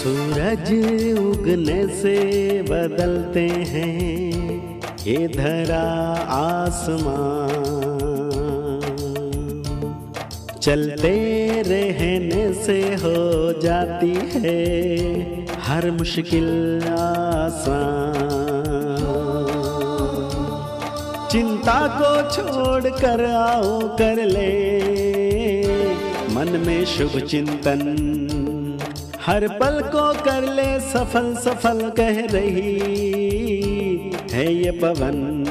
सूरज उगने से बदलते हैं ये धरा आसमान, चलते रहने से हो जाती है हर मुश्किल आसान। चिंता को छोड़ कर आओ कर ले मन में शुभ चिंतन, हर पल को कर ले सफल सफल कह रही है ये पवन।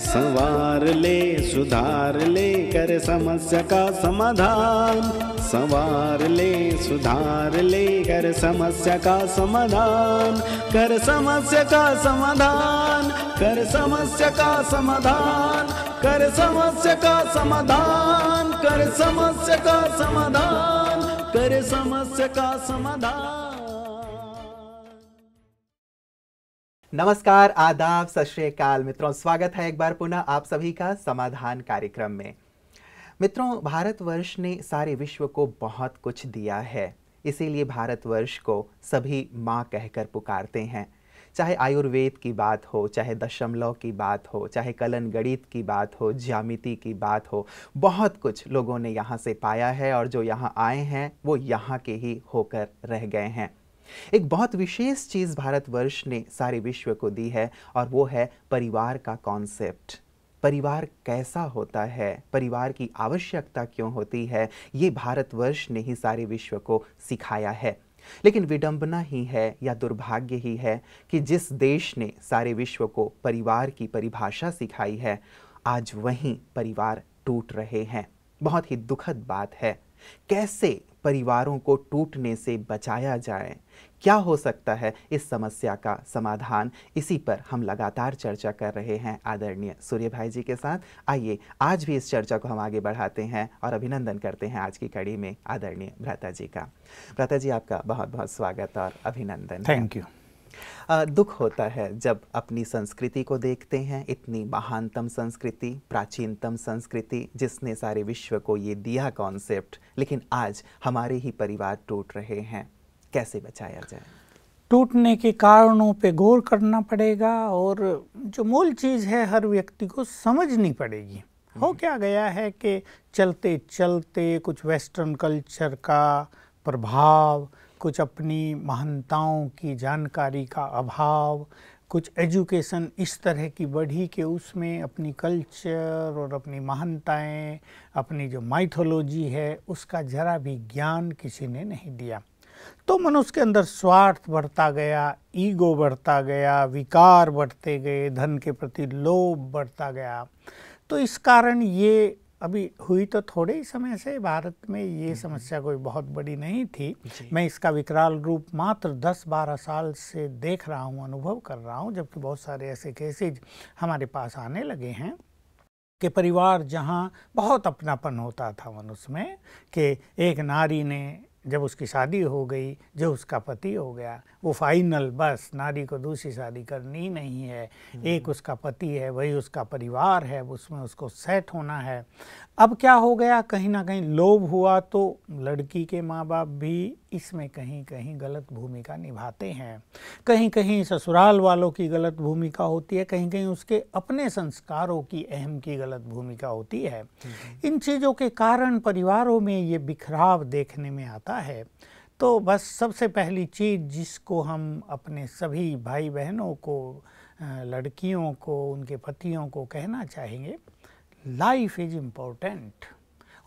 संवार ले सुधार ले कर समस्या का समाधान, संवार ले सुधार ले कर समस्या का समाधान, कर समस्या का समाधान, कर समस्या का समाधान, कर समस्या का समाधान, कर समस्या का समाधान, कर समस्या का समाधान। नमस्कार, आदाब, सत श्री अकाल मित्रों, स्वागत है एक बार पुनः आप सभी का समाधान कार्यक्रम में। मित्रों, भारतवर्ष ने सारे विश्व को बहुत कुछ दिया है, इसीलिए भारतवर्ष को सभी माँ कहकर पुकारते हैं। चाहे आयुर्वेद की बात हो, चाहे दशमलव की बात हो, चाहे कलन गणित की बात हो, ज्यामिति की बात हो, बहुत कुछ लोगों ने यहाँ से पाया है और जो यहाँ आए हैं वो यहाँ के ही होकर रह गए हैं। एक बहुत विशेष चीज़ भारतवर्ष ने सारे विश्व को दी है और वो है परिवार का कॉन्सेप्ट। परिवार कैसा होता है, परिवार की आवश्यकता क्यों होती है, ये भारतवर्ष ने ही सारे विश्व को सिखाया है। लेकिन विडंबना ही है या दुर्भाग्य ही है कि जिस देश ने सारे विश्व को परिवार की परिभाषा सिखाई है, आज वहीं परिवार टूट रहे हैं। बहुत ही दुखद बात है। कैसे परिवारों को टूटने से बचाया जाए, क्या हो सकता है इस समस्या का समाधान, इसी पर हम लगातार चर्चा कर रहे हैं आदरणीय सूर्य भाई जी के साथ। आइए आज भी इस चर्चा को हम आगे बढ़ाते हैं और अभिनंदन करते हैं आज की कड़ी में आदरणीय भ्राता जी का। भ्राता जी, आपका बहुत बहुत स्वागत और अभिनंदन। Thank you. दुख होता है जब अपनी संस्कृति को देखते हैं, इतनी महानतम संस्कृति, प्राचीनतम संस्कृति जिसने सारे विश्व को ये दिया कॉन्सेप्ट, लेकिन आज हमारे ही परिवार टूट रहे हैं। कैसे बचाया जाए? टूटने के कारणों पे गौर करना पड़ेगा और जो मूल चीज़ है हर व्यक्ति को समझनी पड़ेगी। हो क्या गया है कि चलते चलते कुछ वेस्टर्न कल्चर का प्रभाव, कुछ अपनी महानताओं की जानकारी का अभाव, कुछ एजुकेशन इस तरह की बढ़ी कि उसमें अपनी कल्चर और अपनी महानताएं, अपनी जो माइथोलॉजी है उसका जरा भी ज्ञान किसी ने नहीं दिया। तो मनुष्य के अंदर स्वार्थ बढ़ता गया, ईगो बढ़ता गया, विकार बढ़ते गए, धन के प्रति लोभ बढ़ता गया। तो इस कारण ये अभी हुई तो थोड़े ही समय से, भारत में ये समस्या कोई बहुत बड़ी नहीं थी। मैं इसका विकराल रूप मात्र 10-12 साल से देख रहा हूँ, अनुभव कर रहा हूँ, जबकि बहुत सारे ऐसे केसेज हमारे पास आने लगे हैं कि परिवार जहाँ बहुत अपनापन होता था मनुष्य में, कि एक नारी ने जब उसकी शादी हो गई, जो उसका पति हो गया, वो फाइनल, बस नारी को दूसरी शादी करनी नहीं है, एक उसका पति है, वही उसका परिवार है, उसमें उसको सेट होना है। अब क्या हो गया, कहीं ना कहीं लोभ हुआ तो लड़की के माँ बाप भी इसमें कहीं कहीं गलत भूमिका निभाते हैं, कहीं कहीं ससुराल वालों की गलत भूमिका होती है, कहीं कहीं उसके अपने संस्कारों की अहम की गलत भूमिका होती है। इन चीज़ों के कारण परिवारों में ये बिखराव देखने में आता है। तो बस सबसे पहली चीज़ जिसको हम अपने सभी भाई बहनों को, लड़कियों को, उनके पतियों को कहना चाहेंगे, लाइफ इज़ इम्पोर्टेंट।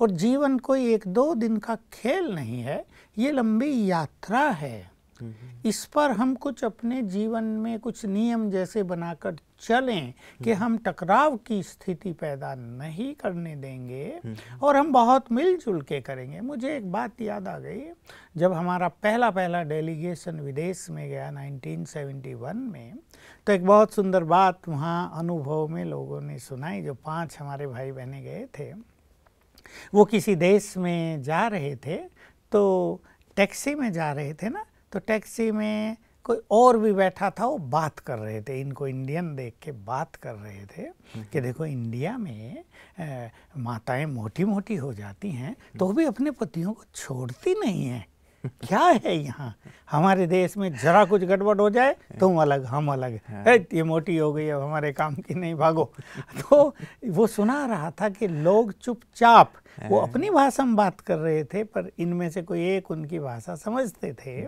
और जीवन कोई 1-2 दिन का खेल नहीं है, ये लंबी यात्रा है। इस पर हम कुछ अपने जीवन में कुछ नियम जैसे बनाकर चलें कि हम टकराव की स्थिति पैदा नहीं करने देंगे और हम बहुत मिलजुल के करेंगे। मुझे एक बात याद आ गई, जब हमारा पहला डेलीगेशन विदेश में गया 1971 में, तो एक बहुत सुंदर बात वहाँ अनुभव में लोगों ने सुनाई। जो 5 हमारे भाई बहनें गए थे, वो किसी देश में जा रहे थे, तो टैक्सी में जा रहे थे ना, तो टैक्सी में कोई और भी बैठा था, वो बात कर रहे थे, इनको इंडियन देख के बात कर रहे थे कि देखो इंडिया में माताएं मोटी मोटी हो जाती हैं तो भी अपने पतियों को छोड़ती नहीं हैं। क्या है यहाँ? हमारे देश में जरा कुछ गड़बड़ हो जाए तुम अलग हम अलग, ये मोटी हो गई अब हमारे काम की नहीं, भागो। तो वो सुना रहा था कि लोग चुपचाप, वो अपनी भाषा में बात कर रहे थे पर इनमें से कोई एक उनकी भाषा समझते थे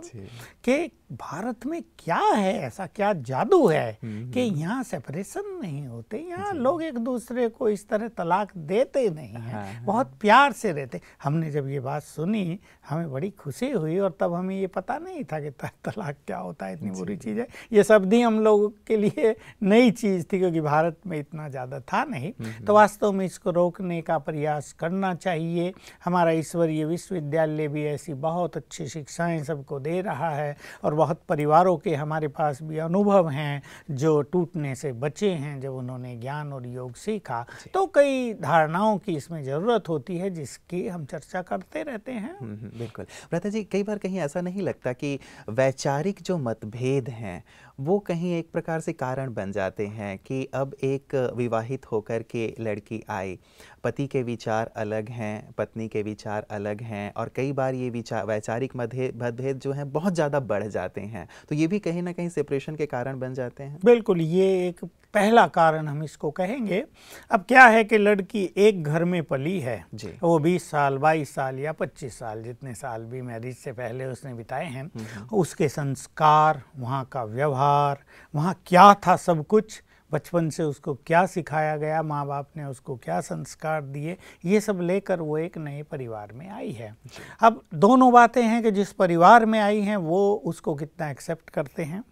कि भारत में क्या है, ऐसा क्या जादू है कि यहाँ सेपरेशन नहीं होते, यहाँ लोग एक दूसरे को इस तरह तलाक देते नहीं हैं, बहुत प्यार से रहते। हमने जब ये बात सुनी हमें बड़ी खुशी हुई, और तब हमें ये पता नहीं था कि तलाक क्या होता है, इतनी बुरी चीज़ है। ये शब्द ही हम लोगों के लिए नई चीज़ थी क्योंकि भारत में इतना ज़्यादा था नहीं। तो वास्तव में इसको रोकने का प्रयास करना चाहिए। हमारा ईश्वरीय विश्वविद्यालय भी ऐसी बहुत अच्छी शिक्षाएं सबको दे रहा है, और बहुत परिवारों के हमारे पास भी अनुभव हैं जो टूटने से बचे हैं जब उन्होंने ज्ञान और योग सीखा। तो कई धारणाओं की इसमें ज़रूरत होती है जिसकी हम चर्चा करते रहते हैं। बिल्कुल। भ्राता जी, कई बार कहीं ऐसा नहीं लगता कि वैचारिक जो मतभेद हैं वो कहीं एक प्रकार से कारण बन जाते हैं कि अब एक विवाहित होकर के लड़की आई, पति के विचार अलग हैं, पत्नी के विचार अलग हैं, और कई बार ये विचार वैचारिक मतभेद जो हैं बहुत ज़्यादा बढ़ जाते हैं, तो ये भी कहीं ना कहीं सेपरेशन के कारण बन जाते हैं। बिल्कुल, ये एक पहला कारण हम इसको कहेंगे। अब क्या है कि लड़की एक घर में पली है, वो 20 साल 22 साल या 25 साल जितने साल भी मैरिज से पहले उसने बिताए हैं, उसके संस्कार, वहाँ का व्यवहार, वहाँ क्या था, सब कुछ बचपन से उसको क्या सिखाया गया, माँ बाप ने उसको क्या संस्कार दिए, ये सब लेकर वो एक नए परिवार में आई है। अब दोनों बातें हैं कि जिस परिवार में आई हैं वो उसको कितना एक्सेप्ट करते हैं,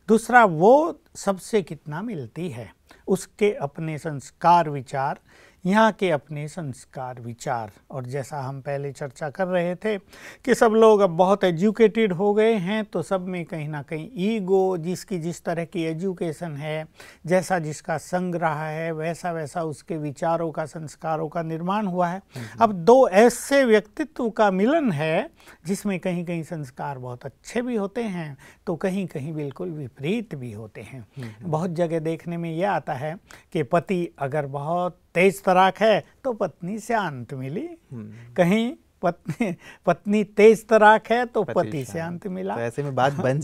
दूसरा वो सबसे कितना मिलती है, उसके अपने संस्कार विचार, यहाँ के अपने संस्कार विचार। और जैसा हम पहले चर्चा कर रहे थे कि सब लोग अब बहुत एजुकेटेड हो गए हैं, तो सब में कहीं ना कहीं ईगो, जिसकी जिस तरह की एजुकेशन है, जैसा जिसका संग रहा है, वैसा वैसा उसके विचारों का, संस्कारों का निर्माण हुआ है। अब दो ऐसे व्यक्तित्व का मिलन है जिसमें कहीं कहीं संस्कार बहुत अच्छे भी होते हैं तो कहीं कहीं बिल्कुल विपरीत भी होते हैं। बहुत जगह देखने में यह आता है कि पति अगर बहुत तेज तराक है तो पत्नी शांत मिली, कहीं पत्नी तेज तराक है तो पति शांत मिला, तो ऐसे में बात बन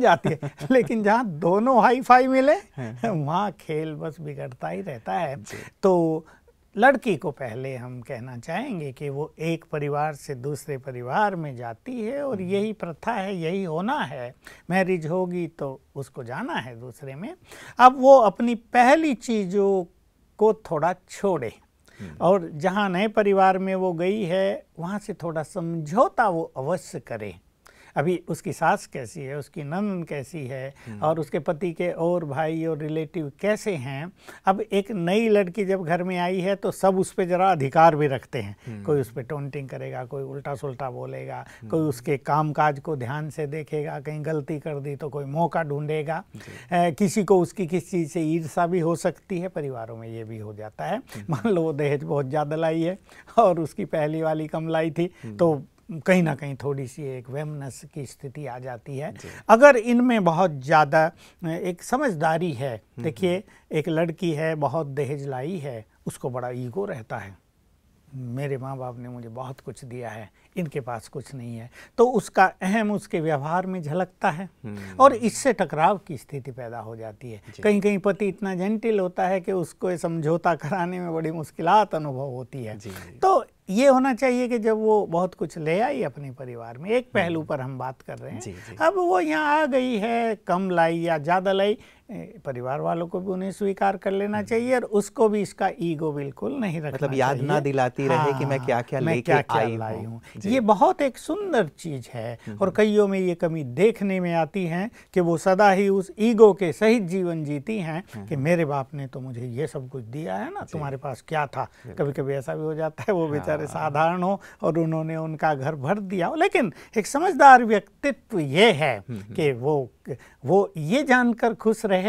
जाती है। लेकिन जहाँ दोनों हाई फाई मिले वहाँ खेल बस बिगड़ता ही रहता है। तो लड़की को पहले हम कहना चाहेंगे कि वो एक परिवार से दूसरे परिवार में जाती है, और यही प्रथा है, यही होना है। मैरिज होगी तो उसको जाना है दूसरे में। अब वो अपनी पहली चीज़ों को थोड़ा छोड़े, और जहाँ नए परिवार में वो गई है वहाँ से थोड़ा समझौता वो अवश्य करे। अभी उसकी सास कैसी है, उसकी ननद कैसी है, और उसके पति के और भाई और रिलेटिव कैसे हैं। अब एक नई लड़की जब घर में आई है तो सब उस पर ज़रा अधिकार भी रखते हैं। कोई उस पर टोंटिंग करेगा, कोई उल्टा सुल्टा बोलेगा, कोई उसके कामकाज को ध्यान से देखेगा, कहीं गलती कर दी तो कोई मौका ढूंढेगा। किसी को उसकी किसी चीज़ से ईर्ष्या भी हो सकती है, परिवारों में ये भी हो जाता है। मान लो वो दहेज बहुत ज़्यादा लाई है और उसकी पहली वाली कम लाई थी, तो कहीं ना कहीं थोड़ी सी एक वहमनस की स्थिति आ जाती है। अगर इनमें बहुत ज़्यादा एक समझदारी है, देखिए एक लड़की है बहुत दहेज लाई है, उसको बड़ा ईगो रहता है, मेरे माँ बाप ने मुझे बहुत कुछ दिया है, इनके पास कुछ नहीं है, तो उसका अहम उसके व्यवहार में झलकता है और इससे टकराव की स्थिति पैदा हो जाती है। कहीं कहीं पति इतना जेंटिल होता है कि उसको समझौता कराने में बड़ी मुश्किलात अनुभव होती है। तो ये होना चाहिए कि जब वो बहुत कुछ ले आई अपने परिवार में, एक पहलू पर हम बात कर रहे हैं, अब वो यहाँ आ गई है, कम लाई या ज़्यादा लाई, परिवार वालों को भी उन्हें स्वीकार कर लेना चाहिए और उसको भी इसका ईगो बिल्कुल नहीं रखना चाहिए। मतलब याद ना दिलाती रहे कि मैं क्या क्या लेके आई हूँ। ये बहुत एक सुंदर चीज है और कईयों में ये कमी देखने में आती है कि वो सदा ही उस ईगो के सहित जीवन जीती हैं कि मेरे बाप ने तो मुझे ये सब कुछ दिया है ना, तुम्हारे पास क्या था। कभी कभी ऐसा भी हो जाता है वो बेचारे साधारण हो और उन्होंने उनका घर भर दिया हो, लेकिन एक समझदार व्यक्तित्व ये है कि वो ये जानकर खुश रहे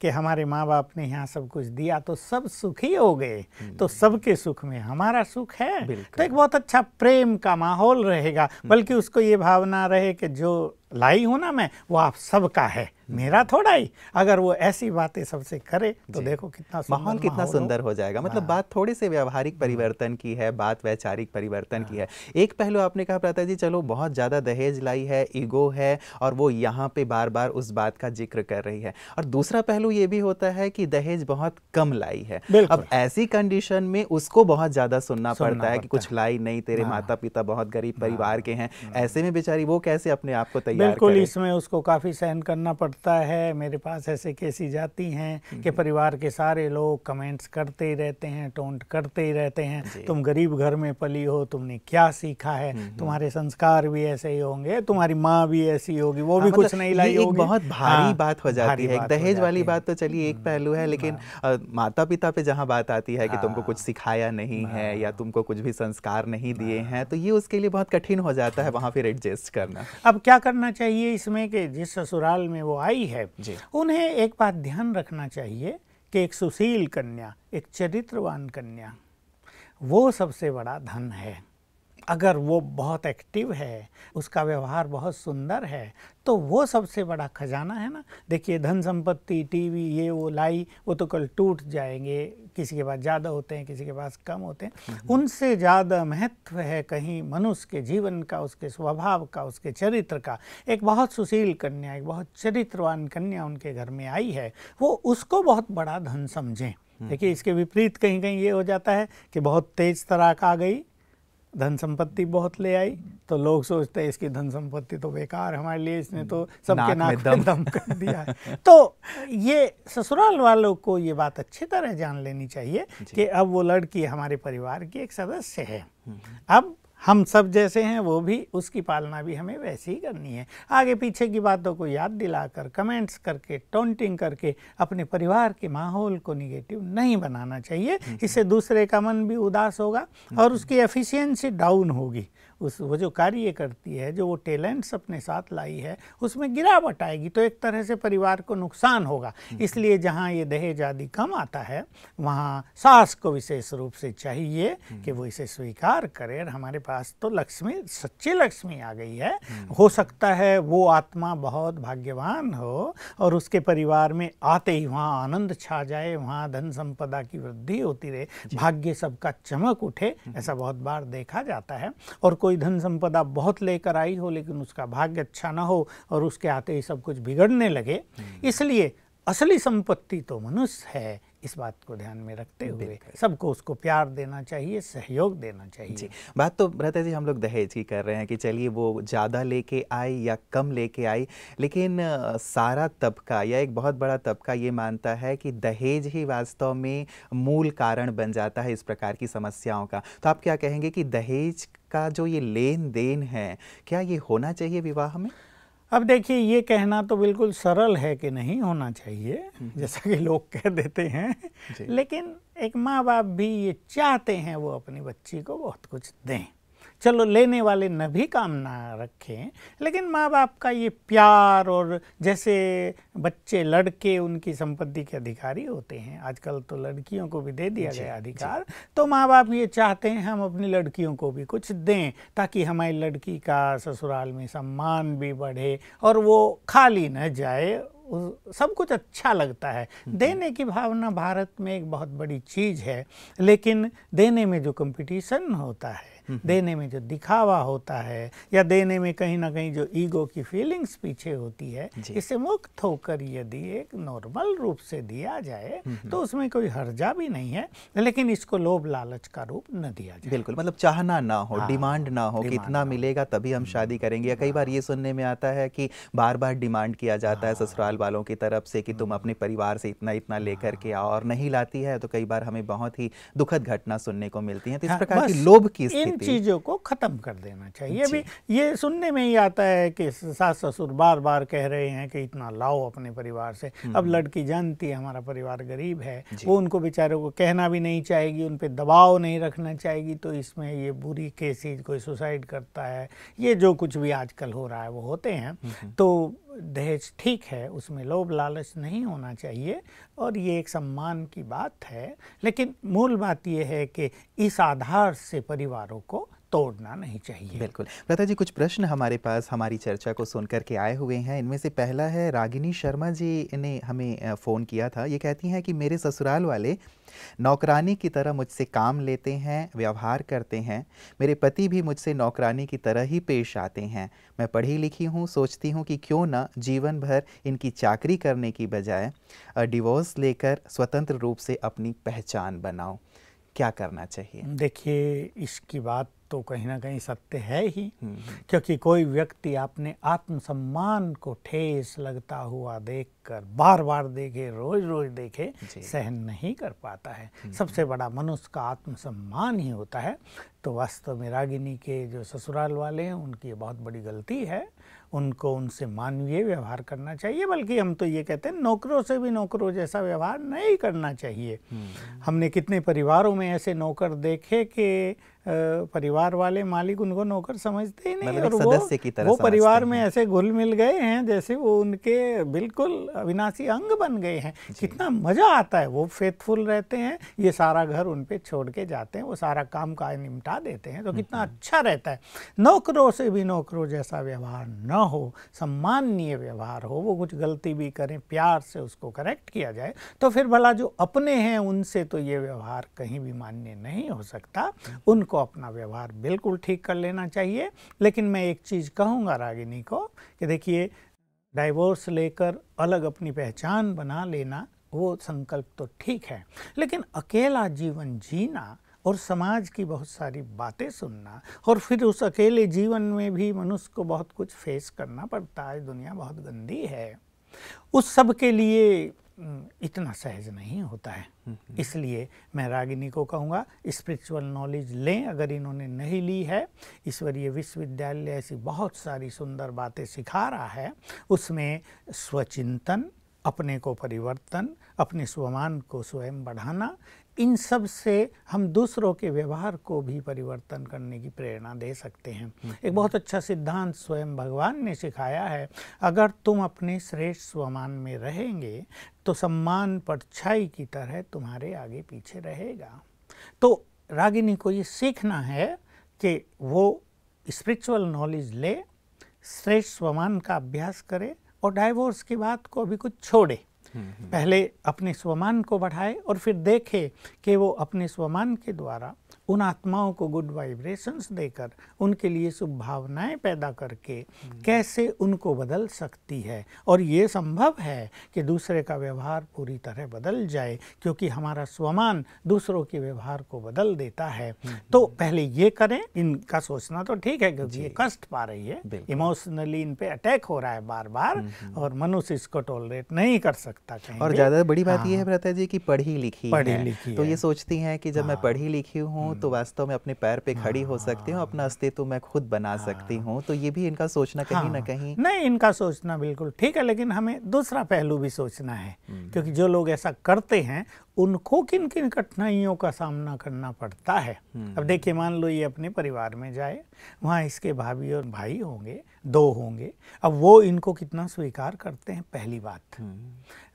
कि हमारे माँ बाप ने यहाँ सब कुछ दिया तो सब सुखी हो गए, तो सबके सुख में हमारा सुख है, तो एक बहुत अच्छा प्रेम का माहौल रहेगा। बल्कि उसको ये भावना रहे कि जो लाई हूं ना मैं, वो आप सबका है, मेरा थोड़ा ही। अगर वो ऐसी बातें सबसे करे तो देखो कितना माहौल कितना सुंदर हो जाएगा। मतलब बात थोड़ी से व्यवहारिक परिवर्तन की है, बात वैचारिक परिवर्तन की है। एक पहलू आपने कहा प्राता जी, चलो बहुत ज़्यादा दहेज लाई है, ईगो है, और वो यहाँ पे बार बार उस बात का जिक्र कर रही है। और दूसरा पहलू ये भी होता है कि दहेज बहुत कम लाई है। अब ऐसी कंडीशन में उसको बहुत ज़्यादा सुनना पड़ता है कि कुछ लाई नहीं, तेरे माता पिता बहुत गरीब परिवार के हैं। ऐसे में बेचारी वो कैसे अपने आप को तैयार करे? बिल्कुल, इसमें उसको काफ़ी सहन करना पड़ता है। मेरे पास ऐसे केसेस जाती हैं कि परिवार के सारे लोग कमेंट्स करते ही रहते हैं, टोंट करते ही रहते हैं, तुम गरीब घर में पली हो, तुमने क्या सीखा है, तुम्हारे संस्कार भी ऐसे ही होंगे, तुम्हारी माँ भी ऐसी होगी, वो भी कुछ नहीं लाई होगी। बहुत भारी बात हो जाती है। दहेज वाली बात तो चलिए एक पहलू है, लेकिन माता पिता पे जहाँ बात आती है कि तुमको कुछ सिखाया नहीं है या तुमको कुछ भी संस्कार नहीं दिए हैं, तो ये उसके लिए बहुत कठिन हो जाता है वहाँ फिर एडजस्ट करना। अब क्या करना चाहिए इसमें कि जिस ससुराल में वो आई है, उन्हें एक बात ध्यान रखना चाहिए कि एक सुशील कन्या, एक चरित्रवान कन्या, वो सबसे बड़ा धन है। अगर वो बहुत एक्टिव है, उसका व्यवहार बहुत सुंदर है, तो वो सबसे बड़ा खजाना है ना। देखिए, धन संपत्ति, टीवी, ये वो लाई, वो तो कल टूट जाएंगे। किसी के पास ज़्यादा होते हैं, किसी के पास कम होते हैं। उनसे ज़्यादा महत्व है कहीं मनुष्य के जीवन का, उसके स्वभाव का, उसके चरित्र का। एक बहुत सुशील कन्या, एक बहुत चरित्रवान कन्या उनके घर में आई है, वो उसको बहुत बड़ा धन समझें। देखिए, इसके विपरीत कहीं कहीं ये हो जाता है कि बहुत तेज तराक आ गई, धन संपत्ति बहुत ले आई, तो लोग सोचते हैं इसकी धन संपत्ति तो बेकार हमारे लिए, इसने तो सबके नाक में दम कर दिया है। तो ये ससुराल वालों को ये बात अच्छी तरह जान लेनी चाहिए कि अब वो लड़की हमारे परिवार की एक सदस्य है। अब हम सब जैसे हैं, वो भी, उसकी पालना भी हमें वैसे ही करनी है। आगे पीछे की बातों को याद दिलाकर, कमेंट्स करके, टोंटिंग करके अपने परिवार के माहौल को निगेटिव नहीं बनाना चाहिए। इससे दूसरे का मन भी उदास होगा और उसकी एफिशिएंसी डाउन होगी। वो जो कार्य करती है, जो वो टैलेंट्स अपने साथ लाई है, उसमें गिरावट आएगी, तो एक तरह से परिवार को नुकसान होगा। इसलिए जहाँ ये दहेज आदि कम आता है, वहाँ सास को विशेष रूप से चाहिए कि वो इसे स्वीकार करे। और हमारे पास तो लक्ष्मी, सच्ची लक्ष्मी आ गई है। हो सकता है वो आत्मा बहुत भाग्यवान हो और उसके परिवार में आते ही वहाँ आनंद छा जाए, वहाँ धन संपदा की वृद्धि होती रहे, भाग्य सबका चमक उठे। ऐसा बहुत बार देखा जाता है। और कोई धन संपदा बहुत लेकर आई हो लेकिन उसका भाग्य अच्छा ना हो और उसके आते ही सब कुछ बिगड़ने लगे। इसलिए असली संपत्ति तो मनुष्य है। इस बात को ध्यान में रखते हुए सबको उसको प्यार देना चाहिए, सहयोग देना चाहिए। जी, बात तो रहता जी हम लोग दहेज की कर रहे हैं कि चलिए वो ज़्यादा लेके आई या कम लेके आई, लेकिन सारा तबका या एक बहुत बड़ा तबका ये मानता है कि दहेज ही वास्तव में मूल कारण बन जाता है इस प्रकार की समस्याओं का। तो आप क्या कहेंगे कि दहेज का जो ये लेन देन है, क्या ये होना चाहिए विवाह में? अब देखिए, ये कहना तो बिल्कुल सरल है कि नहीं होना चाहिए, जैसा कि लोग कह देते हैं, लेकिन एक माँ बाप भी ये चाहते हैं वो अपनी बच्ची को बहुत कुछ दें। चलो, लेने वाले न भी काम ना रखें, लेकिन माँ बाप का ये प्यार, और जैसे बच्चे, लड़के उनकी संपत्ति के अधिकारी होते हैं, आजकल तो लड़कियों को भी दे दिया गया अधिकार, तो माँ बाप ये चाहते हैं हम अपनी लड़कियों को भी कुछ दें, ताकि हमारी लड़की का ससुराल में सम्मान भी बढ़े और वो खाली न जाए। सब कुछ अच्छा लगता है। देने की भावना भारत में एक बहुत बड़ी चीज़ है, लेकिन देने में जो कंपटीशन होता है, देने में जो दिखावा होता है, या देने में कहीं ना कहीं जो ईगो की फीलिंग्स पीछे होती है, इससे मुक्त होकर यदि एक नॉर्मल रूप से दिया जाए तो उसमें कोई हर्जा भी नहीं है, लेकिन इसको लोभ लालच का रूप न दिया जाए। बिल्कुल, मतलब चाहना ना हो, डिमांड ना हो कि इतना मिलेगा तभी हम शादी करेंगे। या कई बार ये सुनने में आता है कि बार बार डिमांड किया जाता है ससुराल वालों की तरफ से कि तुम अपने परिवार से इतना इतना लेकर के आओ, और नहीं लाती है तो कई बार हमें बहुत ही दुखद घटना सुनने को मिलती है। तो इस प्रकार की लोभ की स्थिति, चीज़ों को ख़त्म कर देना चाहिए। अभी ये सुनने में ही आता है कि सास ससुर बार बार कह रहे हैं कि इतना लाओ अपने परिवार से। अब लड़की जानती है हमारा परिवार गरीब है, वो उनको बेचारों को कहना भी नहीं चाहेगी, उन पर दबाव नहीं रखना चाहेगी, तो इसमें ये बुरी केसेज, कोई सुसाइड करता है, ये जो कुछ भी आजकल हो रहा है वो होते हैं। तो दहेज ठीक है, उसमें लोभ लालच नहीं होना चाहिए और ये एक सम्मान की बात है, लेकिन मूल बात ये है कि इस आधार से परिवारों को तोड़ना नहीं चाहिए। बिल्कुल। लता जी, कुछ प्रश्न हमारे पास हमारी चर्चा को सुनकर के आए हुए हैं। इनमें से पहला है, रागिनी शर्मा जी ने हमें फ़ोन किया था। ये कहती हैं कि मेरे ससुराल वाले नौकरानी की तरह मुझसे काम लेते हैं, व्यवहार करते हैं। मेरे पति भी मुझसे नौकरानी की तरह ही पेश आते हैं। मैं पढ़ी लिखी हूँ, सोचती हूँ कि क्यों ना जीवन भर इनकी चाकरी करने की बजाय डिवोर्स लेकर स्वतंत्र रूप से अपनी पहचान बनाऊं। क्या करना चाहिए? देखिए, इसकी बात तो कहीं ना कहीं सत्य है ही, क्योंकि कोई व्यक्ति अपने आत्मसम्मान को ठेस लगता हुआ देखकर बार बार देखे, रोज रोज देखे, सहन नहीं कर पाता है। सबसे बड़ा मनुष्य का आत्मसम्मान ही होता है। तो वास्तव में रागिनी के जो ससुराल वाले हैं उनकी बहुत बड़ी गलती है। उनको उनसे मानवीय व्यवहार करना चाहिए, बल्कि हम तो ये कहते हैं नौकरों से भी नौकरों जैसा व्यवहार नहीं करना चाहिए। हमने कितने परिवारों में ऐसे नौकर देखे कि परिवार वाले मालिक उनको नौकर समझते ही नहीं, और सदस्य की तरह वो परिवार में ऐसे घुल मिल गए हैं जैसे वो उनके बिल्कुल अविनाशी अंग बन गए हैं। कितना मज़ा आता है, वो फेथफुल रहते हैं, ये सारा घर उन पे छोड़ के जाते हैं, वो सारा काम काज निपटा देते हैं, तो कितना अच्छा रहता है। नौकरों से भी नौकरों जैसा व्यवहार न हो, सम्माननीय व्यवहार हो। वो कुछ गलती भी करें, प्यार से उसको करेक्ट किया जाए, तो फिर भला जो अपने हैं उनसे तो ये व्यवहार कहीं भी मान्य नहीं हो सकता। उनको अपना व्यवहार बिल्कुल ठीक कर लेना चाहिए। लेकिन मैं एक चीज़ कहूँगा रागिनी को कि देखिए, डाइवोर्स लेकर अलग अपनी पहचान बना लेना वो संकल्प तो ठीक है, लेकिन अकेला जीवन जीना और समाज की बहुत सारी बातें सुनना, और फिर उस अकेले जीवन में भी मनुष्य को बहुत कुछ फेस करना पड़ता है, दुनिया बहुत गंदी है, उस सब के लिए इतना सहज नहीं होता है। इसलिए मैं रागिनी को कहूँगा, स्पिरिचुअल नॉलेज लें। अगर इन्होंने नहीं ली है, ईश्वरीय विश्वविद्यालय ऐसी बहुत सारी सुंदर बातें सिखा रहा है। उसमें स्वचिंतन, अपने को परिवर्तन, अपने स्वमान को स्वयं बढ़ाना, इन सब से हम दूसरों के व्यवहार को भी परिवर्तन करने की प्रेरणा दे सकते हैं। एक बहुत अच्छा सिद्धांत स्वयं भगवान ने सिखाया है, अगर तुम अपने श्रेष्ठ स्वमान में रहेंगे तो सम्मान परछाई की तरह तुम्हारे आगे पीछे रहेगा। तो रागिनी को ये सीखना है कि वो स्पिरिचुअल नॉलेज ले, श्रेष्ठ स्वमान का अभ्यास करे और डाइवोर्स की बात को अभी कुछ छोड़े। पहले अपने स्वमान को बढ़ाए और फिर देखे कि वो अपने स्वमान के द्वारा उन आत्माओं को गुड वाइब्रेशंस देकर, उनके लिए शुभ भावनाएं पैदा करके कैसे उनको बदल सकती है। और ये संभव है कि दूसरे का व्यवहार पूरी तरह बदल जाए, क्योंकि हमारा स्वमान दूसरों के व्यवहार को बदल देता है। तो पहले ये करें। इनका सोचना तो ठीक है, क्योंकि ये कष्ट पा रही है, इमोशनली इन पे अटैक हो रहा है बार बार, और मनुष्य इसको टॉलरेट नहीं कर सकता कहीं। और ज़्यादा बड़ी बात ये है भ्राता जी कि पढ़ी लिखी है, तो ये सोचती हैं कि जब मैं पढ़ी लिखी हूँ तो वास्तव में अपने पैर पे खड़ी हो सकती हूँ, अपना अस्तित्व मैं खुद बना सकती हूँ। तो ये भी इनका सोचना कहीं ना कहीं नहीं, इनका सोचना बिल्कुल ठीक है, लेकिन हमें दूसरा पहलू भी सोचना है, क्योंकि जो लोग ऐसा करते हैं उनको किन किन कठिनाइयों का सामना करना पड़ता है। अब देखिए, मान लो ये अपने परिवार में जाए, वहाँ इसके भाभी और भाई होंगे, 2 होंगे, अब वो इनको कितना स्वीकार करते हैं। पहली बात,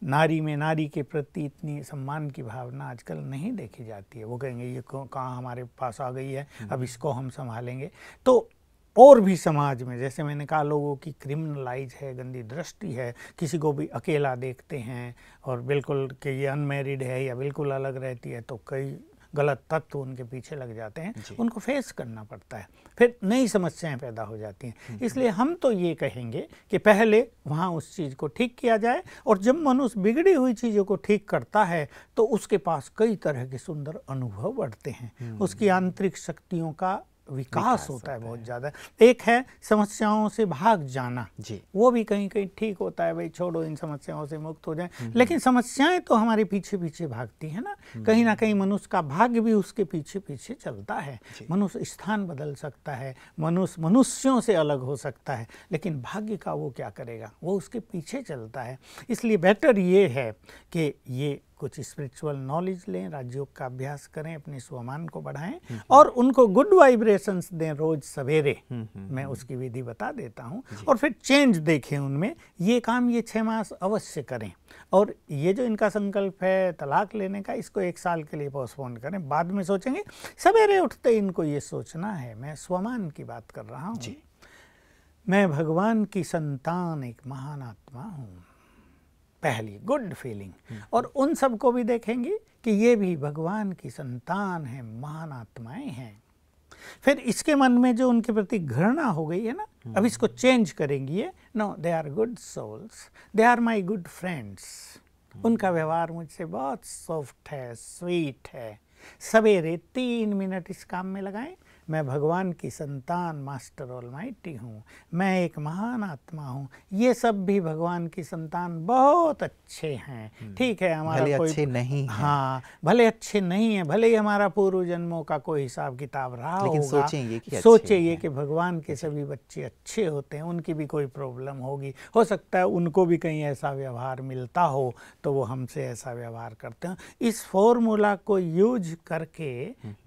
नारी में नारी के प्रति इतनी सम्मान की भावना आजकल नहीं देखी जाती है। वो कहेंगे ये कहाँ हमारे पास आ गई है, अब इसको हम संभालेंगे। तो और भी समाज में, जैसे मैंने कहा, लोगों की क्रिमिनलाइज है, गंदी दृष्टि है, किसी को भी अकेला देखते हैं और बिल्कुल कि ये अनमैरिड है या बिल्कुल अलग रहती है, तो कई गलत तत्व उनके पीछे लग जाते हैं, उनको फेस करना पड़ता है, फिर नई समस्याएं पैदा हो जाती हैं। इसलिए हम तो ये कहेंगे कि पहले वहाँ उस चीज़ को ठीक किया जाए, और जब मनुष्य बिगड़ी हुई चीज़ों को ठीक करता है तो उसके पास कई तरह के सुंदर अनुभव बढ़ते हैं, उसकी आंतरिक शक्तियों का विकास होता है बहुत ज़्यादा। एक है समस्याओं से भाग जाना जी, वो भी कहीं कहीं ठीक होता है, भाई छोड़ो इन समस्याओं से मुक्त हो जाए, लेकिन समस्याएं तो हमारे पीछे पीछे भागती है ना कहीं मनुष्य का भाग्य भी उसके पीछे पीछे चलता है। मनुष्य स्थान बदल सकता है, मनुष्य मनुष्यों से अलग हो सकता है, लेकिन भाग्य का वो क्या करेगा, वो उसके पीछे चलता है। इसलिए बेटर ये है कि ये कुछ स्पिरिचुअल नॉलेज लें, राजयोग का अभ्यास करें, अपने स्वमान को बढ़ाएं और उनको गुड वाइब्रेशंस दें रोज सवेरे। मैं उसकी विधि बता देता हूं और फिर चेंज देखें उनमें। ये काम ये 6 मास अवश्य करें। और ये जो इनका संकल्प है तलाक लेने का, इसको 1 साल के लिए पोस्टपोन करें, बाद में सोचेंगे। सवेरे उठते इनको ये सोचना है, मैं स्वमान की बात कर रहा हूँ, मैं भगवान की संतान एक महान आत्मा हूँ, पहली गुड फीलिंग। और उन सबको भी देखेंगे कि ये भी भगवान की संतान है, महान आत्माएं हैं। फिर इसके मन में जो उनके प्रति घृणा हो गई है ना, अब इसको चेंज करेंगी। ये know, they are good souls, they are my good friends, उनका व्यवहार मुझसे बहुत सॉफ्ट है, स्वीट है। सवेरे 3 मिनट इस काम में लगाएं। मैं भगवान की संतान मास्टर ऑलमाइटी हूँ, मैं एक महान आत्मा हूँ। ये सब भी भगवान की संतान बहुत अच्छे हैं। ठीक है, हमारा भले कोई अच्छे नहीं हैं। हाँ, भले अच्छे नहीं हैं, भले ही हमारा पूर्व जन्मों का कोई हिसाब किताब रहा लेकिन होगा, सोचेंगे कि अच्छे सोचेंगे हैं। कि भगवान के सभी बच्चे अच्छे होते हैं, उनकी भी कोई प्रॉब्लम होगी, हो सकता है उनको भी कहीं ऐसा व्यवहार मिलता हो तो वो हमसे ऐसा व्यवहार करते हैं। इस फॉर्मूला को यूज करके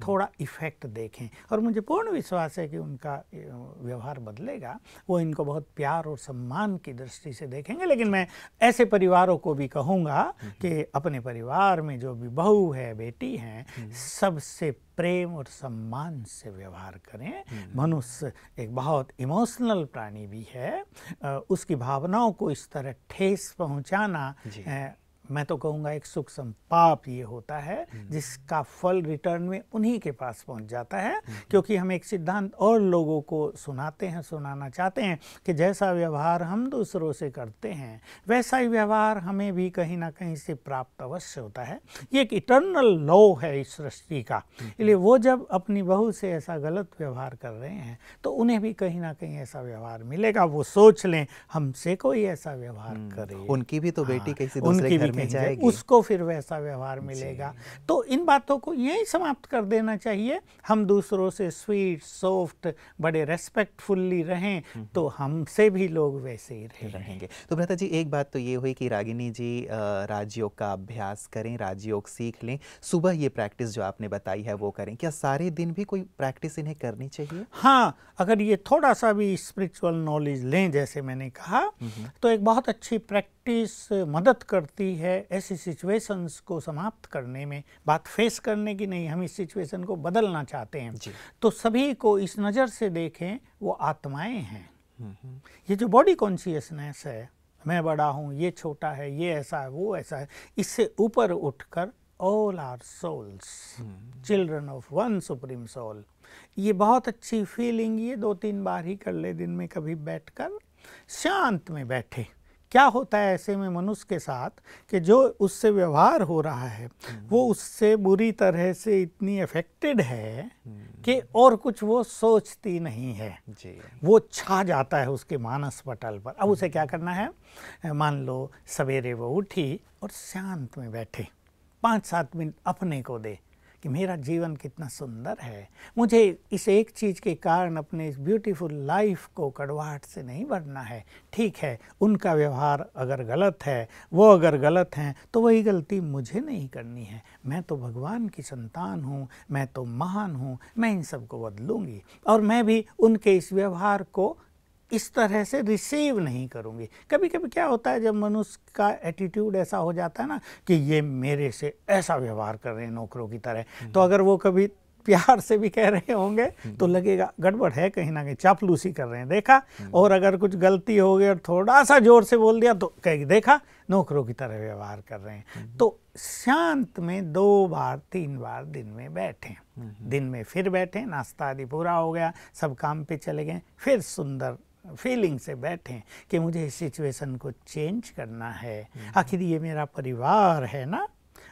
थोड़ा इफेक्ट देखें और मुझे पूर्ण विश्वास है कि उनका व्यवहार बदलेगा। वो इनको बहुत प्यार और सम्मान की दृष्टि से देखेंगे। लेकिन मैं ऐसे परिवारों को भी कहूँगा कि अपने परिवार में जो भी बहू है, बेटी हैं, सबसे प्रेम और सम्मान से व्यवहार करें। मनुष्य एक बहुत इमोशनल प्राणी भी है, उसकी भावनाओं को इस तरह ठेस पहुंचाना मैं तो कहूँगा एक सूक्ष्म पाप ये होता है, जिसका फल रिटर्न में उन्हीं के पास पहुँच जाता है। क्योंकि हम एक सिद्धांत और लोगों को सुनाते हैं, सुनाना चाहते हैं कि जैसा व्यवहार हम दूसरों से करते हैं वैसा ही व्यवहार हमें भी कहीं ना कहीं से प्राप्त अवश्य होता है। ये एक इटर्नल लॉ है इस सृष्टि का। इसलिए वो जब अपनी बहू से ऐसा गलत व्यवहार कर रहे हैं तो उन्हें भी कहीं ना कहीं ऐसा व्यवहार मिलेगा। वो सोच लें हमसे कोई ऐसा व्यवहार करे, उनकी भी तो बेटी किसी दूसरे उनकी घर भी में जाएगी, उसको फिर वैसा व्यवहार मिलेगा। तो इन बातों को यही समाप्त कर देना चाहिए। हम दूसरों से स्वीट, सॉफ्ट, बड़े रेस्पेक्टफुल्ली रहें तो हमसे भी लोग वैसे ही रहेंगे। तो भ्राता जी, एक बात तो ये हुई कि रागिनी जी राजयोग का अभ्यास करें, राजयोग सीख लें, सुबह ये प्रैक्टिस जो आपने बताई है वो करें। क्या सारे दिन भी कोई प्रैक्टिस इन्हें करनी चाहिए? हाँ, अगर ये थोड़ा सा भी स्पिरिचुअल नॉलेज लें जैसे मैंने कहा तो एक बहुत अच्छी प्रैक्टिस मदद करती है ऐसी सिचुएशंस को समाप्त करने में। बात फेस करने की नहीं, हम इस सिचुएशन को बदलना चाहते हैं तो सभी को इस नज़र से देखें, वो आत्माएं हैं। ये जो बॉडी कॉन्शियसनेस है, मैं बड़ा हूँ, ये छोटा है, ये ऐसा है, वो ऐसा है, इससे ऊपर उठकर all are souls, children of one supreme soul. ये बहुत अच्छी फीलिंग, ये 2-3 बार ही कर ले दिन में, कभी बैठकर शांत में बैठे। क्या होता है ऐसे में मनुष्य के साथ कि जो उससे व्यवहार हो रहा है वो उससे बुरी तरह से इतनी अफेक्टेड है कि और कुछ वो सोचती नहीं है जी। वो छा जाता है उसके मानस पटल पर। अब उसे क्या करना है, मान लो सवेरे वो उठी और शांत में बैठे, 5-7 मिनट अपने को दे कि मेरा जीवन कितना सुंदर है, मुझे इस एक चीज़ के कारण अपने इस ब्यूटीफुल लाइफ को कड़वाहट से नहीं भरना है। ठीक है, उनका व्यवहार अगर गलत है, वो अगर गलत हैं तो वही गलती मुझे नहीं करनी है। मैं तो भगवान की संतान हूँ, मैं तो महान हूँ, मैं इन सब को बदलूँगी और मैं भी उनके इस व्यवहार को इस तरह से रिसीव नहीं करूँगी। कभी कभी क्या होता है, जब मनुष्य का एटीट्यूड ऐसा हो जाता है ना कि ये मेरे से ऐसा व्यवहार कर रहे हैं नौकरों की तरह, तो अगर वो कभी प्यार से भी कह रहे होंगे तो लगेगा गड़बड़ है, कहीं ना कहीं चापलूसी कर रहे हैं, देखा। और अगर कुछ गलती हो गई और थोड़ा सा जोर से बोल दिया तो कहेगी देखा नौकरों की तरह व्यवहार कर रहे हैं। तो शांत में 2 बार 3 बार दिन में बैठें, दिन में फिर बैठें, नाश्ता आदि पूरा हो गया, सब काम पे चले गए, फिर सुंदर फीलिंग से बैठें कि मुझे इस सिचुएशन को चेंज करना है। आखिर ये मेरा परिवार है ना,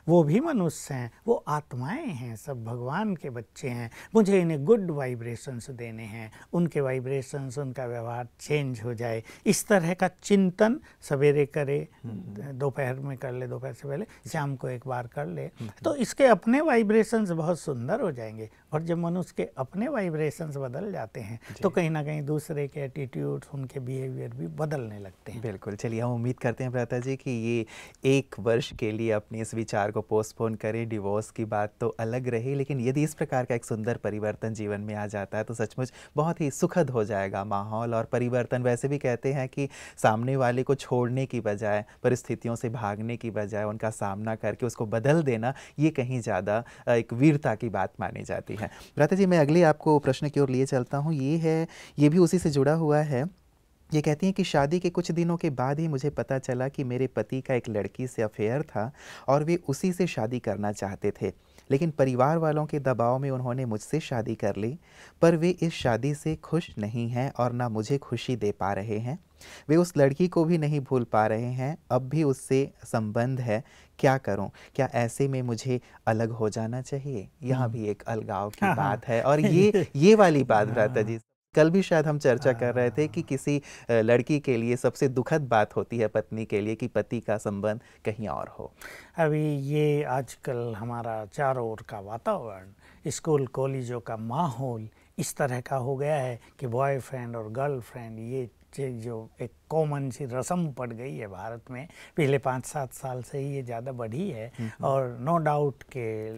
वो भी मनुष्य हैं, वो आत्माएं हैं, सब भगवान के बच्चे हैं, मुझे इन्हें गुड वाइब्रेशंस देने हैं, उनके वाइब्रेशंस, उनका व्यवहार चेंज हो जाए, इस तरह का चिंतन सवेरे करे, दोपहर में कर ले, दोपहर से पहले शाम को एक बार कर ले, तो इसके अपने वाइब्रेशंस बहुत सुंदर हो जाएंगे। और जब मनुष्य के अपने वाइब्रेशंस बदल जाते हैं तो कहीं ना कहीं दूसरे के एटीट्यूड्स, उनके बिहेवियर भी बदलने लगते हैं। बिल्कुल, चलिए हम उम्मीद करते हैं भ्राता जी कि ये 1 वर्ष के लिए अपने इस विचार को पोस्टपोन करें। डिवोर्स की बात तो अलग रही, लेकिन यदि इस प्रकार का एक सुंदर परिवर्तन जीवन में आ जाता है तो सचमुच बहुत ही सुखद हो जाएगा माहौल। और परिवर्तन वैसे भी कहते हैं कि सामने वाले को छोड़ने की बजाय, परिस्थितियों से भागने की बजाय उनका सामना करके उसको बदल देना, ये कहीं ज़्यादा एक वीरता की बात मानी जाती है। भ्राता जी, मैं अगले आपको प्रश्न की ओर लिए चलता हूँ। ये भी उसी से जुड़ा हुआ है। ये कहती हैं कि शादी के कुछ दिनों के बाद ही मुझे पता चला कि मेरे पति का एक लड़की से अफेयर था और वे उसी से शादी करना चाहते थे, लेकिन परिवार वालों के दबाव में उन्होंने मुझसे शादी कर ली। पर वे इस शादी से खुश नहीं हैं और ना मुझे खुशी दे पा रहे हैं। वे उस लड़की को भी नहीं भूल पा रहे हैं, अब भी उससे संबंध है। क्या करूं? क्या ऐसे में मुझे अलग हो जाना चाहिए? यहाँ भी एक अलगाव की बात है। और ये वाली बात भ्राता जी, कल भी शायद हम चर्चा कर रहे थे कि किसी लड़की के लिए सबसे दुखद बात होती है पत्नी के लिए कि पति का संबंध कहीं और हो। अभी ये आजकल हमारा चारों ओर का वातावरण, स्कूल कॉलेजों का माहौल इस तरह का हो गया है कि बॉयफ्रेंड और गर्लफ्रेंड, ये जो एक कॉमन सी रस्म पड़ गई है भारत में, पिछले 5-7 साल से ही ये ज़्यादा बढ़ी है। और नो डाउट के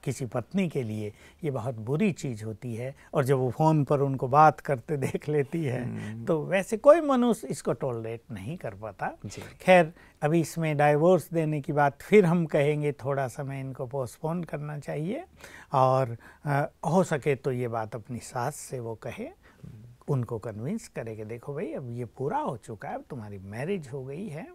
किसी पत्नी के लिए ये बहुत बुरी चीज़ होती है। और जब वो फ़ोन पर उनको बात करते देख लेती है तो वैसे कोई मनुष्य इसको टॉलरेट नहीं कर पाता। खैर, अभी इसमें डाइवोर्स देने की बात फिर हम कहेंगे, थोड़ा समय इनको पोस्टपोन करना चाहिए। और हो सके तो ये बात अपनी सास से वो कहे, उनको कन्विंस करे कि देखो भाई, अब ये पूरा हो चुका है, अब तुम्हारी मैरिज हो गई है,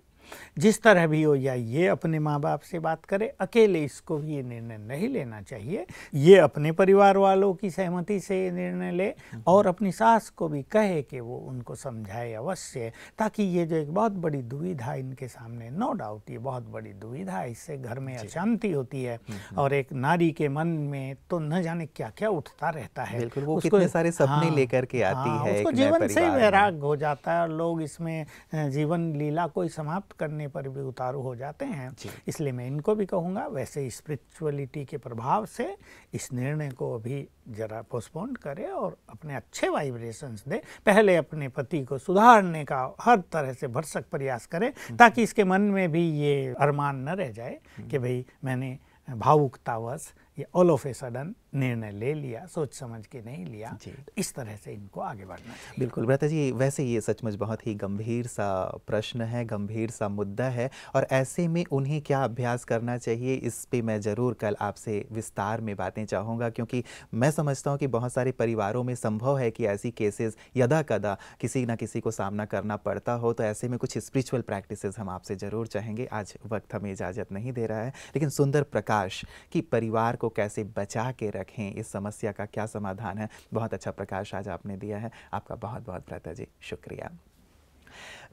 जिस तरह भी हो, या ये अपने माँ बाप से बात करे, अकेले इसको भी ये निर्णय नहीं लेना चाहिए, ये अपने परिवार वालों की सहमति से ये निर्णय ले और अपनी सास को भी कहे कि वो उनको समझाए अवश्य, ताकि ये जो एक बहुत बड़ी दुविधा इनके सामने, नो डाउट ये बहुत बड़ी दुविधा है, इससे घर में अशांति होती है और एक नारी के मन में तो न जाने क्या क्या उठता रहता है। बिल्कुल, वो कितने सारे सपने लेकर के आती है, उसको जीवन से वैराग हो जाता है और लोग इसमें जीवन लीला को समाप्त करने पर भी उतारू हो जाते हैं। इसलिए मैं इनको भी कहूँगा, वैसे स्पिरिचुअलिटी के प्रभाव से इस निर्णय को अभी जरा पोस्टपोन करे और अपने अच्छे वाइब्रेशंस दे। पहले अपने पति को सुधारने का हर तरह से भरसक प्रयास करे, ताकि इसके मन में भी ये अरमान न रह जाए कि भाई मैंने भावुकतावश ये ऑल ऑफ ए सडन निर्णय ले लिया, सोच समझ के नहीं लिया। तो इस तरह से इनको आगे बढ़ना चाहिए। बिल्कुल भ्राता जी, वैसे ये सचमुच बहुत ही गंभीर सा प्रश्न है, गंभीर सा मुद्दा है, और ऐसे में उन्हें क्या अभ्यास करना चाहिए, इस पे मैं ज़रूर कल आपसे विस्तार में बातें चाहूँगा, क्योंकि मैं समझता हूँ कि बहुत सारे परिवारों में संभव है कि ऐसी केसेस यदा कदा किसी न किसी को सामना करना पड़ता हो। तो ऐसे में कुछ स्पिरिचुअल प्रैक्टिसेस हम आपसे ज़रूर चाहेंगे। आज वक्त हमें इजाज़त नहीं दे रहा है, लेकिन सुंदर प्रकाश कि परिवार को कैसे बचा के रखें, इस समस्या का क्या समाधान है, बहुत अच्छा प्रकाश आज आपने दिया है। आपका बहुत बहुत भ्राता जी शुक्रिया।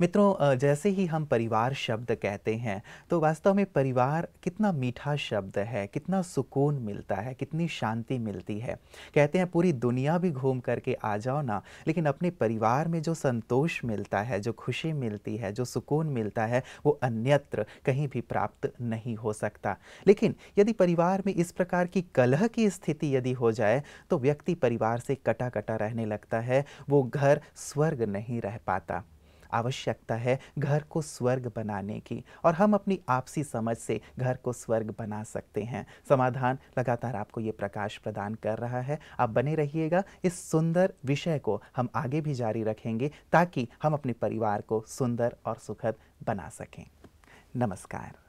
मित्रों, जैसे ही हम परिवार शब्द कहते हैं तो वास्तव में परिवार कितना मीठा शब्द है, कितना सुकून मिलता है, कितनी शांति मिलती है। कहते हैं पूरी दुनिया भी घूम करके आ जाओ ना, लेकिन अपने परिवार में जो संतोष मिलता है, जो खुशी मिलती है, जो सुकून मिलता है, वो अन्यत्र कहीं भी प्राप्त नहीं हो सकता। लेकिन यदि परिवार में इस प्रकार की कलह की स्थिति यदि हो जाए तो व्यक्ति परिवार से कटा कटा रहने लगता है, वो घर स्वर्ग नहीं रह पाता। आवश्यकता है घर को स्वर्ग बनाने की, और हम अपनी आपसी समझ से घर को स्वर्ग बना सकते हैं। समाधान लगातार आपको ये प्रकाश प्रदान कर रहा है। आप बने रहिएगा, इस सुंदर विषय को हम आगे भी जारी रखेंगे ताकि हम अपने परिवार को सुंदर और सुखद बना सकें। नमस्कार।